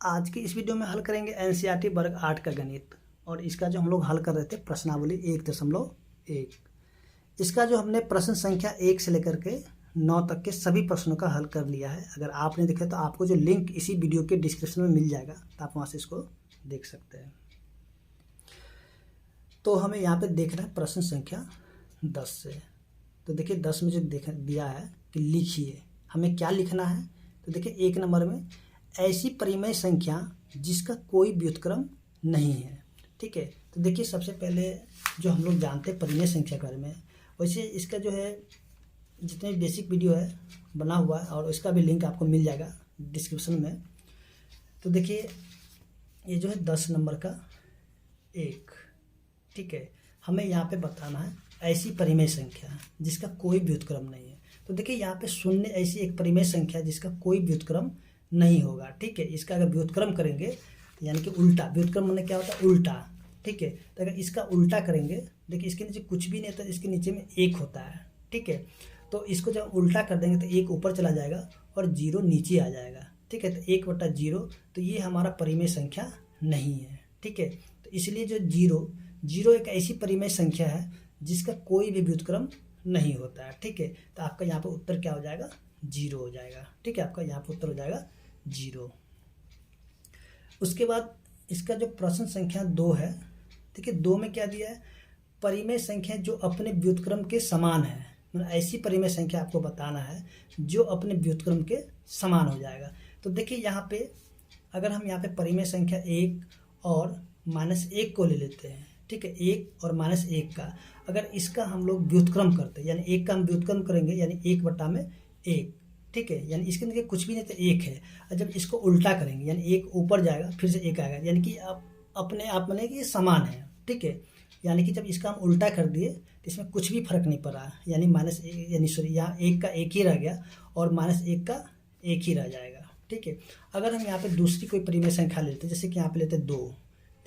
आज की इस वीडियो में हल करेंगे एनसीईआरटी वर्ग 8 का गणित। और इसका जो हम लोग हल कर रहे थे प्रश्नावली 1.1। इसका जो हमने प्रश्न संख्या 1 से लेकर के 9 तक के सभी प्रश्नों का हल कर लिया है। अगर आपने देखा तो आपको जो लिंक इसी वीडियो के डिस्क्रिप्शन में मिल जाएगा, तो आप वहाँ से इसको देख सकते हैं। तो हमें यहाँ पे देखना है प्रश्न संख्या 10 से। तो देखिए 10 में जो दिया है कि लिखिए, हमें क्या लिखना है। तो देखिए 1 नंबर में ऐसी परिमेय संख्या जिसका कोई व्युत्क्रम नहीं है। ठीक है, तो देखिए सबसे पहले जो हम लोग जानते हैं परिमेय संख्या के बारे में, वैसे इसका जो है जितने बेसिक वीडियो है बना हुआ है और इसका भी लिंक आपको मिल जाएगा डिस्क्रिप्शन में। तो देखिए ये जो है 10 नंबर का 1। ठीक है, हमें यहाँ पे बताना है ऐसी परिमेय संख्या जिसका कोई व्युत्क्रम नहीं है। तो देखिए यहाँ पे शून्य ऐसी एक परिमेय संख्या जिसका कोई व्युत्क्रम नहीं होगा। ठीक है, इसका अगर व्युत्क्रम करेंगे यानी कि उल्टा, व्युत्क्रम माने क्या होता है उल्टा। ठीक है, तो अगर इसका उल्टा करेंगे, देखिए इसके नीचे कुछ भी नहीं होता, इसके नीचे में 1 होता है। ठीक है, तो इसको जब उल्टा कर देंगे तो 1 ऊपर चला जाएगा और 0 नीचे आ जाएगा। ठीक है, तो 1/0, तो ये हमारा परिमेय संख्या नहीं है। ठीक है, तो इसलिए जो 0 एक ऐसी परिमेय संख्या है जिसका कोई भी व्युत्क्रम नहीं होता है। ठीक है, तो आपका यहाँ पर उत्तर क्या हो जाएगा, 0 हो जाएगा। ठीक है, आपका यहाँ पर उत्तर हो जाएगा 0। उसके बाद इसका जो प्रश्न संख्या 2 है, देखिए 2 में क्या दिया है, परिमेय संख्या जो अपने व्युत्क्रम के समान है। मतलब ऐसी परिमेय संख्या आपको बताना है जो अपने व्युत्क्रम के समान हो जाएगा। तो देखिए यहाँ पे अगर हम यहाँ पे परिमेय संख्या 1 और -1 को ले लेते हैं। ठीक है, 1 और -1 का अगर इसका हम लोग व्युत्क्रम करते हैं, यानी 1 का हम व्युत्क्रम करेंगे यानी 1/1। ठीक है, यानी इसके अंदर कुछ भी नहीं तो 1 है। और जब इसको उल्टा करेंगे यानी 1 ऊपर जाएगा फिर से 1 आएगा, यानी कि अब अपने आप माने कि ये समान है। ठीक है, यानी कि जब इसका हम उल्टा कर दिए तो इसमें कुछ भी फर्क नहीं पड़ा, यानी -1 यानी सॉरी यहाँ 1 का 1 ही रह गया और -1 का 1 ही रह जाएगा। ठीक है, अगर हम यहाँ पे दूसरी कोई परिमेय संख्या लेते हैं, जैसे कि यहाँ पे लेते हैं 2।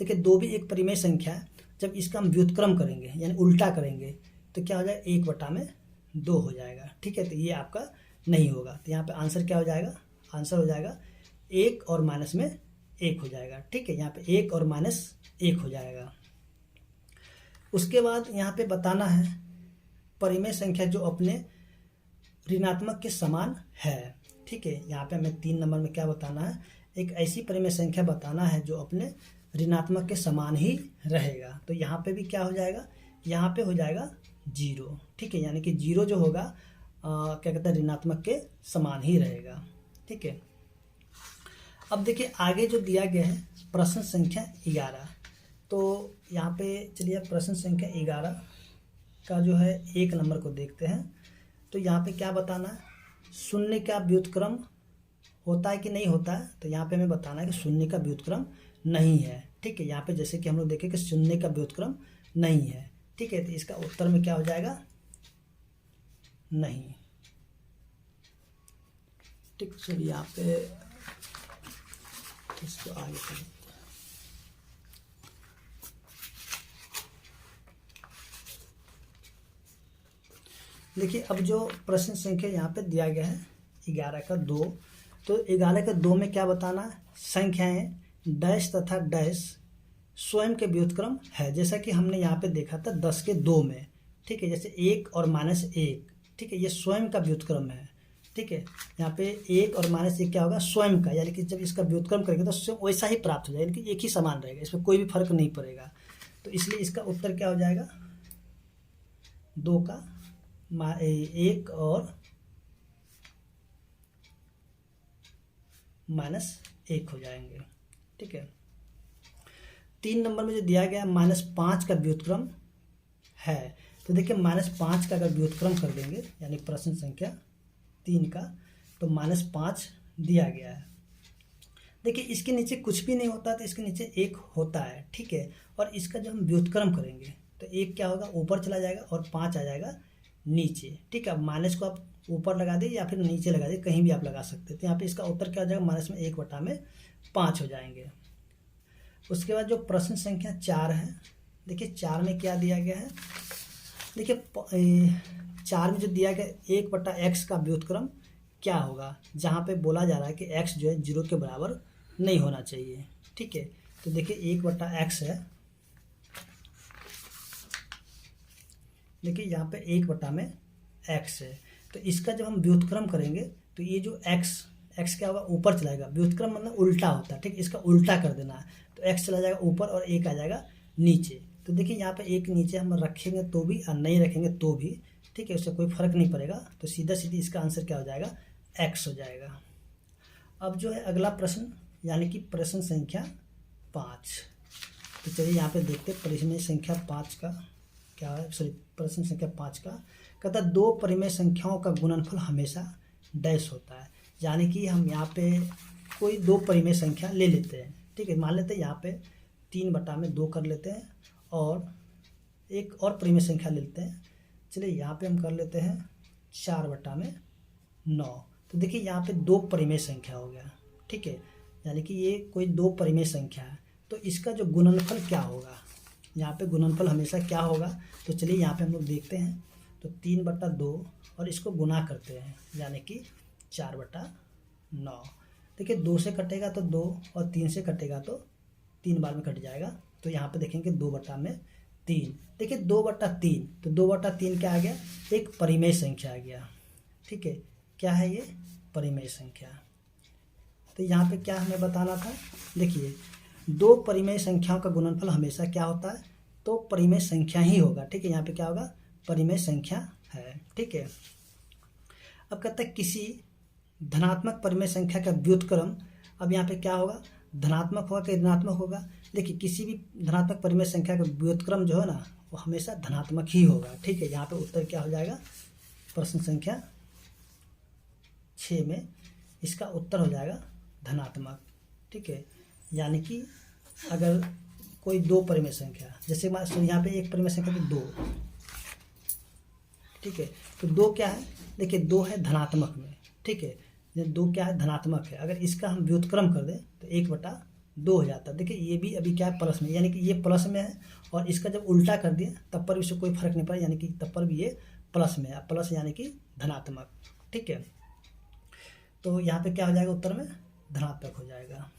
देखिए 2 भी एक परिमेय संख्या है। जब इसका हम व्युत्क्रम करेंगे यानी उल्टा करेंगे तो क्या हो जाएगा, 1/2 हो जाएगा। ठीक है, तो ये आपका नहीं होगा। तो यहाँ पे आंसर क्या हो जाएगा, आंसर हो जाएगा 1 और माइनस में 1 हो जाएगा। ठीक है, यहाँ पे 1 और -1 हो जाएगा। उसके बाद यहाँ पे बताना है परिमेय संख्या जो अपने ऋणात्मक के समान है। ठीक है, यहाँ पे हमें 3 नंबर में क्या बताना है, एक ऐसी परिमेय संख्या बताना है जो अपने ऋणात्मक के समान ही रहेगा। तो यहाँ पे भी क्या हो जाएगा, यहाँ पे हो जाएगा 0। ठीक है, यानी कि 0 जो होगा क्या कहते हैं ऋणात्मक के समान ही रहेगा। ठीक है, अब देखिए आगे जो दिया गया है प्रश्न संख्या 11। तो यहाँ पे चलिए प्रश्न संख्या 11 का जो है 1 नंबर को देखते हैं। तो यहाँ पे क्या बताना है, शून्य का व्युत्क्रम होता है कि नहीं होता है। तो यहाँ पे हमें बताना है कि शून्य का व्युत्क्रम नहीं है। ठीक है, यहाँ पे जैसे कि हम लोग देखें कि शून्य का व्युत्क्रम नहीं है। ठीक है, तो इसका उत्तर में क्या हो जाएगा, नहीं। ठीक, चलिए यहाँ पे इसको आगे करें। देखिए अब जो प्रश्न संख्या यहाँ पे दिया गया है 11 का 2। तो 11 का 2 में क्या बताना है, संख्याएं डैश तथा डैश स्वयं के व्युत्क्रम है। जैसा कि हमने यहाँ पे देखा था 10 के 2 में। ठीक है, जैसे 1 और -1। ठीक है, ये स्वयं का व्युत्क्रम है। ठीक है, यहाँ पे 1 और -1 क्या होगा, स्वयं का, यानी कि जब इसका व्युत्क्रम करेंगे तो स्वयं वैसा ही प्राप्त हो जाएगा, यानी कि एक ही समान रहेगा, इसमें कोई भी फर्क नहीं पड़ेगा। तो इसलिए इसका उत्तर क्या हो जाएगा, 2 का 1 और -1 हो जाएंगे। ठीक है, 3 नंबर में जो दिया गया -5 का व्युत्क्रम है। तो देखिए -5 का अगर व्युत्क्रम कर देंगे यानी प्रश्न संख्या 3 का, तो -5 दिया गया है। देखिए इसके नीचे कुछ भी नहीं होता तो इसके नीचे 1 होता है। ठीक है, और इसका जब हम व्युत्क्रम करेंगे तो 1 क्या होगा, ऊपर चला जाएगा और 5 आ जाएगा नीचे। ठीक है, अब माइनस को आप ऊपर लगा दिए या फिर नीचे लगा दिए, कहीं भी आप लगा सकते हैं। तो यहाँ पे इसका उत्तर क्या हो जाएगा, -1/5 हो जाएंगे। उसके बाद जो प्रश्न संख्या 4 है, देखिए 4 में क्या दिया गया है, देखिए 4 में जो दिया गया 1/x का व्युत्क्रम क्या होगा, जहाँ पे बोला जा रहा है कि x जो है 0 के बराबर नहीं होना चाहिए। ठीक है, तो देखिए 1/x है, देखिए यहाँ पे 1/में x है, तो इसका जब हम व्युत्क्रम करेंगे तो ये जो x क्या होगा, ऊपर चला जाएगा। व्युत्क्रम मतलब उल्टा होता है, ठीक, इसका उल्टा कर देना है, तो x चला जाएगा ऊपर और 1 आ जाएगा नीचे। तो देखिए यहाँ पे 1 नीचे हम रखेंगे तो भी और नहीं रखेंगे तो भी, ठीक है, उससे कोई फर्क नहीं पड़ेगा। तो सीधा सीधी इसका आंसर क्या हो जाएगा, x हो जाएगा। अब जो है अगला प्रश्न, यानी कि प्रश्न संख्या 5। तो चलिए यहाँ पे देखते प्रश्न संख्या 5 का क्या है, सॉरी प्रश्न संख्या 5 का कहता है 2 परिमेय संख्याओं का गुणनफल हमेशा डैश होता है। यानी कि हम यहाँ पे कोई 2 परिमेय संख्या ले लेते हैं, ठीक है, मान लेते हैं यहाँ पे 3/2 कर लेते हैं और एक और परिमेय संख्या ले लेते हैं। चलिए यहाँ पे हम कर लेते हैं 4/9। तो देखिए यहाँ पे 2 परिमेय संख्या हो गया, ठीक है, यानी कि ये कोई 2 परिमेय संख्या है। तो इसका जो गुणनफल क्या होगा, यहाँ पे गुणनफल हमेशा क्या होगा, तो चलिए यहाँ पे हम लोग देखते हैं। तो 3/2 और इसको गुना करते हैं, यानी कि 4/9। देखिए 2 से कटेगा तो 2 और 3 से कटेगा तो 3 बार में कट जाएगा। तो यहाँ पे देखेंगे 2/3। देखिए 2/3, तो 2/3 क्या आ गया, एक परिमेय संख्या आ गया। ठीक है, क्या है ये, परिमेय संख्या। तो यहाँ पे क्या हमें बताना था, देखिए 2 परिमेय संख्याओं का गुणनफल हमेशा क्या होता है, तो परिमेय संख्या ही होगा। ठीक है, यहाँ पे क्या होगा, परिमेय संख्या है। ठीक है, अब कहता है किसी धनात्मक परिमेय संख्या का व्युत्क्रम, अब यहाँ पे क्या होगा, धनात्मक होगा कि ऋणात्मक होगा। देखिए किसी भी धनात्मक परिमेय संख्या का व्युत्क्रम जो है ना, वो हमेशा धनात्मक ही होगा। ठीक है, यहाँ पे उत्तर क्या हो जाएगा, प्रश्न संख्या 6 में इसका उत्तर हो जाएगा धनात्मक। ठीक है, यानी कि अगर कोई 2 परिमेय संख्या, जैसे यहाँ पे एक परिमेय संख्या तो 2, ठीक है, तो 2 क्या है, देखिए 2 है धनात्मक में। ठीक है, 2 क्या है, धनात्मक है। अगर इसका हम व्युत्क्रम कर दें तो 1/2 हो जाता है। देखिए ये भी अभी क्या है, प्लस में, यानी कि ये प्लस में है, और इसका जब उल्टा कर दिया तब पर भी इससे कोई फर्क नहीं पड़ा, यानी कि तब पर भी ये प्लस में है, प्लस यानी कि धनात्मक। ठीक है, तो यहाँ पे क्या हो जाएगा, उत्तर में धनात्मक हो जाएगा।